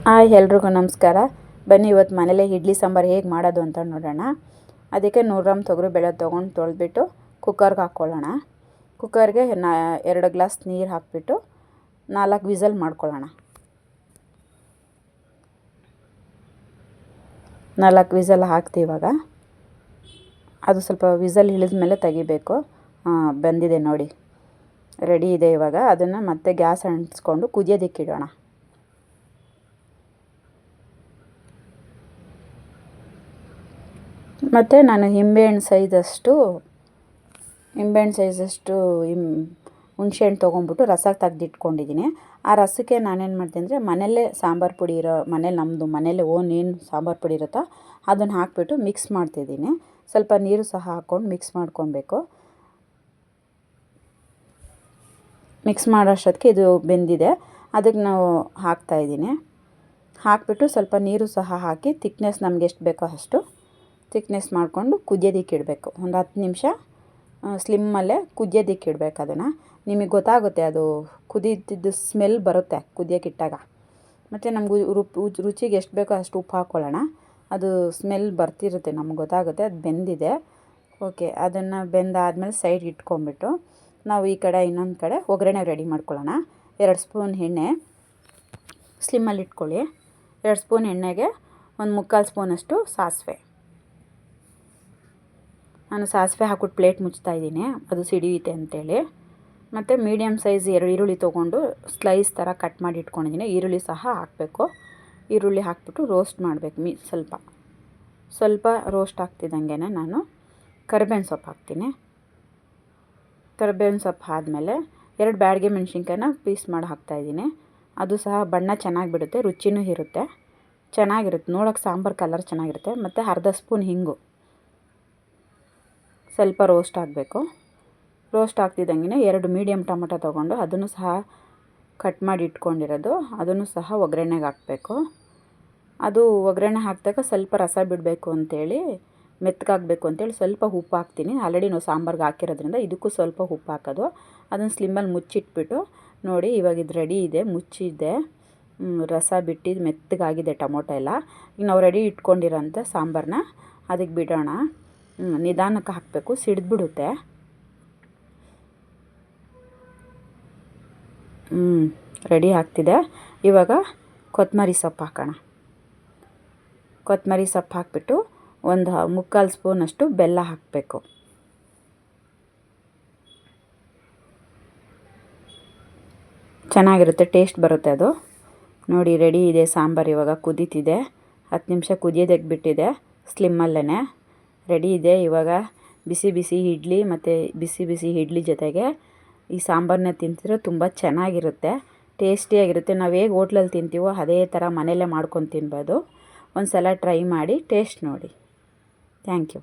Hi ಎಲ್ರಿಗೂ ನಮಸ್ಕಾರ. ಬನ್ನಿ ಇವತ್ತು ಮನೇಲೆ ಇಡ್ಲಿ ಸಾಂಬಾರು ಹೇಗೆ ಮಾಡೋದು ಅಂತ ನೋಡೋಣ. ಅದಕ್ಕೆ 100 ಗ್ರಾಮ್ ತೊಗರಿಬೇಳೆ ತೊಗೊಂಡು ತೊಳೆದ್ಬಿಟ್ಟು ಕುಕ್ಕರ್ಗೆ ಹಾಕ್ಕೊಳ್ಳೋಣ. ಕುಕ್ಕರ್ಗೆ 2 ಗ್ಲಾಸ್ ನೀರು ಹಾಕಿಬಿಟ್ಟು 4 ವಿಸಲ್ ಮಾಡ್ಕೊಳ್ಳೋಣ. 4 ವಿಸಲ್ ಹಾಕ್ತೀವಿ. ಇವಾಗ ಅದು ಸ್ವಲ್ಪ ವಿಸಲ್ ಇಳಿದ ಮೇಲೆ ತೆಗಿಬೇಕು. ಬಂದಿದೆ ನೋಡಿ, ರೆಡಿ ಇದೆ. ಇವಾಗ ಅದನ್ನು ಮತ್ತೆ ಗ್ಯಾಸ್ ಅಂಟಿಸ್ಕೊಂಡು ಕುದಿಯೋದಕ್ಕಿಡೋಣ. ಮತ್ತು ನಾನು ನಿಂಬೆಹಣ್ಣು ಸೈಜಷ್ಟು ಹುಣಸೆಹಣ್ಣು ತೊಗೊಂಬಿಟ್ಟು ರಸ ತೆಗೆದಿಟ್ಕೊಂಡಿದ್ದೀನಿ. ಆ ರಸಕ್ಕೆ ನಾನೇನು ಮಾಡ್ತೀನಿ ಅಂದರೆ ಮನೆಯಲ್ಲೇ ಸಾಂಬಾರು ಪುಡಿ ನಮ್ಮದು ಮನೇಲೆ ಏನು ಸಾಂಬಾರು ಪುಡಿ ಇರುತ್ತೋ ಅದನ್ನು ಹಾಕಿಬಿಟ್ಟು ಮಿಕ್ಸ್ ಮಾಡ್ತಿದ್ದೀನಿ. ಸ್ವಲ್ಪ ನೀರು ಸಹ ಹಾಕ್ಕೊಂಡು ಮಿಕ್ಸ್ ಮಾಡ್ಕೊಬೇಕು. ಮಿಕ್ಸ್ ಮಾಡೋಷ್ಟೊತ್ತಿಗೆ ಇದು ಬೆಂದಿದೆ. ಅದಕ್ಕೆ ನಾವು ಹಾಕ್ತಾಯಿದ್ದೀನಿ. ಹಾಕಿಬಿಟ್ಟು ಸ್ವಲ್ಪ ನೀರು ಸಹ ಹಾಕಿ ತಿಕ್ನೆಸ್ ನಮ್ಗೆ ಎಷ್ಟು ಬೇಕೋ ಅಷ್ಟು ತಿಕ್ನೆಸ್ ಮಾಡಿಕೊಂಡು ಕುದಿಯೋದಕ್ಕೆ ಇಡಬೇಕು. ಒಂದು 10 ನಿಮಿಷ ಸ್ಲಿಮ್ಮಲ್ಲೇ ಕುದಿಯೋದಕ್ಕೆ ಇಡಬೇಕು. ಅದನ್ನು ನಿಮಗೆ ಗೊತ್ತಾಗುತ್ತೆ, ಅದು ಕುದೀತಿದ್ದು ಸ್ಮೆಲ್ ಬರುತ್ತೆ ಕುದಿಯೋಕೆ ಇಟ್ಟಾಗ. ಮತ್ತು ನಮ್ಗೆ ರುಚಿಗೆ ಎಷ್ಟು ಬೇಕೋ ಅಷ್ಟು ಉಪ್ಪು ಹಾಕ್ಕೊಳ್ಳೋಣ. ಅದು ಸ್ಮೆಲ್ ಬರ್ತಿರುತ್ತೆ, ನಮ್ಗೆ ಗೊತ್ತಾಗುತ್ತೆ ಅದು ಬೆಂದಿದೆ. ಓಕೆ, ಅದನ್ನು ಬೆಂದಾದಮೇಲೆ ಸೈಡ್ ಇಟ್ಕೊಂಡ್ಬಿಟ್ಟು ನಾವು ಈ ಕಡೆ ಇನ್ನೊಂದು ಕಡೆ ಒಗ್ಗರಣೆ ರೆಡಿ ಮಾಡ್ಕೊಳ್ಳೋಣ. 2 ಸ್ಪೂನ್ ಎಣ್ಣೆ ಸ್ಲಿಮ್ಮಲ್ಲಿ ಇಟ್ಕೊಳ್ಳಿ. 2 ಸ್ಪೂನ್ ಎಣ್ಣೆಗೆ 1/4 ಸ್ಪೂನಷ್ಟು ಸಾಸಿವೆ. ನಾನು ಸಾಸಿವೆ ಹಾಕ್ಬಿಟ್ಟು ಪ್ಲೇಟ್ ಮುಚ್ತಾಯಿದ್ದೀನಿ, ಅದು ಸಿಡಿಯುತ್ತೆ ಅಂತೇಳಿ. ಮತ್ತು ಮೀಡಿಯಮ್ ಸೈಜ್ 2 ಈರುಳ್ಳಿ ತೊಗೊಂಡು ಸ್ಲೈಸ್ ಥರ ಕಟ್ ಮಾಡಿ ಇಟ್ಕೊಂಡಿದ್ದೀನಿ. ಈರುಳ್ಳಿ ಸಹ ಹಾಕಬೇಕು. ಈರುಳ್ಳಿ ಹಾಕ್ಬಿಟ್ಟು ರೋಸ್ಟ್ ಮಾಡಬೇಕು. ಸ್ವಲ್ಪ ರೋಸ್ಟ್ ಆಗ್ತಿದ್ದಂಗೆ ನಾನು ಕರಿಬೇವಿನ ಸೊಪ್ಪು ಹಾಕ್ತೀನಿ. ಕರಿಬೇವಿನ ಸೊಪ್ಪು ಆದಮೇಲೆ 2 ಬ್ಯಾಡಗೆ ಮೆಣಸಿನ್ಕಾಯಿನ ಪೀಸ್ ಮಾಡಿ ಹಾಕ್ತಾಯಿದ್ದೀನಿ. ಅದು ಸಹ ಬಣ್ಣ ಚೆನ್ನಾಗಿ ಬಿಡುತ್ತೆ, ರುಚಿನೂ ಇರುತ್ತೆ, ಚೆನ್ನಾಗಿರುತ್ತೆ ನೋಡೋಕೆ, ಸಾಂಬಾರು ಕಲರ್ ಚೆನ್ನಾಗಿರುತ್ತೆ. ಮತ್ತು ಅರ್ಧ ಸ್ಪೂನ್ ಹಿಂಗು ಸ್ವಲ್ಪ ರೋಸ್ಟ್ ಆಗಬೇಕು. ರೋಸ್ಟ್ ಆಗ್ತಿದ್ದಂಗೆ 2 ಮೀಡಿಯಮ್ ಟೊಮೊಟೊ ತೊಗೊಂಡು ಅದನ್ನು ಸಹ ಕಟ್ ಮಾಡಿ ಇಟ್ಕೊಂಡಿರೋದು, ಅದನ್ನು ಸಹ ಒಗ್ಗರಣೆಗೆ ಹಾಕಬೇಕು. ಅದು ಒಗ್ಗರಣೆ ಹಾಕಿದಾಗ ಸ್ವಲ್ಪ ರಸ ಬಿಡಬೇಕು ಅಂತೇಳಿ, ಮೆತ್ತಗಾಗಬೇಕು ಅಂತೇಳಿ ಸ್ವಲ್ಪ ಉಪ್ಪು ಹಾಕ್ತೀನಿ. ಆಲ್ರೆಡಿ ನಾವು ಸಾಂಬಾರ್ಗೆ ಹಾಕಿರೋದ್ರಿಂದ ಇದಕ್ಕೂ ಸ್ವಲ್ಪ ಉಪ್ಪು ಹಾಕೋದು. ಅದನ್ನು ಸ್ಲಿಮ್ಮಲ್ಲಿ ಮುಚ್ಚಿಟ್ಬಿಟ್ಟು ನೋಡಿ, ಇವಾಗ ಇದು ರೆಡಿ ಇದೆ. ಮುಚ್ಚಿದೆ, ರಸ ಬಿಟ್ಟು ಮೆತ್ತಗಾಗಿದೆ ಟೊಮೊಟೊ ಎಲ್ಲ. ಈಗ ನಾವು ರೆಡಿ ಇಟ್ಕೊಂಡಿರೋಂಥ ಸಾಂಬಾರನ್ನ ಅದಕ್ಕೆ ಬಿಡೋಣ. ನಿಧಾನಕ್ಕೆ ಹಾಕಬೇಕು, ಸಿಡಿದ್ಬಿಡುತ್ತೆ. ರೆಡಿ ಆಗ್ತಿದೆ. ಇವಾಗ ಕೊತ್ತಂಬರಿ ಸೊಪ್ಪು ಹಾಕೋಣ. ಕೊತ್ತಂಬರಿ ಸೊಪ್ಪು ಹಾಕಿಬಿಟ್ಟು 1/4 ಸ್ಪೂನಷ್ಟು ಬೆಲ್ಲ ಹಾಕಬೇಕು. ಚೆನ್ನಾಗಿರುತ್ತೆ, ಟೇಸ್ಟ್ ಬರುತ್ತೆ ಅದು. ನೋಡಿ, ರೆಡಿ ಇದೆ ಸಾಂಬಾರು. ಇವಾಗ ಕುದೀತಿದೆ. 10 ನಿಮಿಷ ಕುದಿಯೋದಕ್ಕೆ ಬಿಟ್ಟಿದೆ ಸ್ಲಿಮ್ಮಲ್ಲೇ. ರೆಡಿ ಇದೆ. ಇವಾಗ ಬಿಸಿ ಬಿಸಿ ಇಡ್ಲಿ ಮತ್ತು ಬಿಸಿ ಬಿಸಿ ಇಡ್ಲಿ ಜೊತೆಗೆ ಈ ಸಾಂಬಾರನ್ನ ತಿಂತಿದ್ರೆ ತುಂಬ ಚೆನ್ನಾಗಿರುತ್ತೆ, ಟೇಸ್ಟಿಯಾಗಿರುತ್ತೆ. ನಾವು ಹೇಗೆ ಹೋಟ್ಲಲ್ಲಿ ತಿಂತೀವೋ ಅದೇ ಥರ ಮನೆಯಲ್ಲೇ ಮಾಡ್ಕೊಂಡು ತಿನ್ಬೋದು. ಒಂದು ಸಲ ಟ್ರೈ ಮಾಡಿ ಟೇಸ್ಟ್ ನೋಡಿ. Thank you.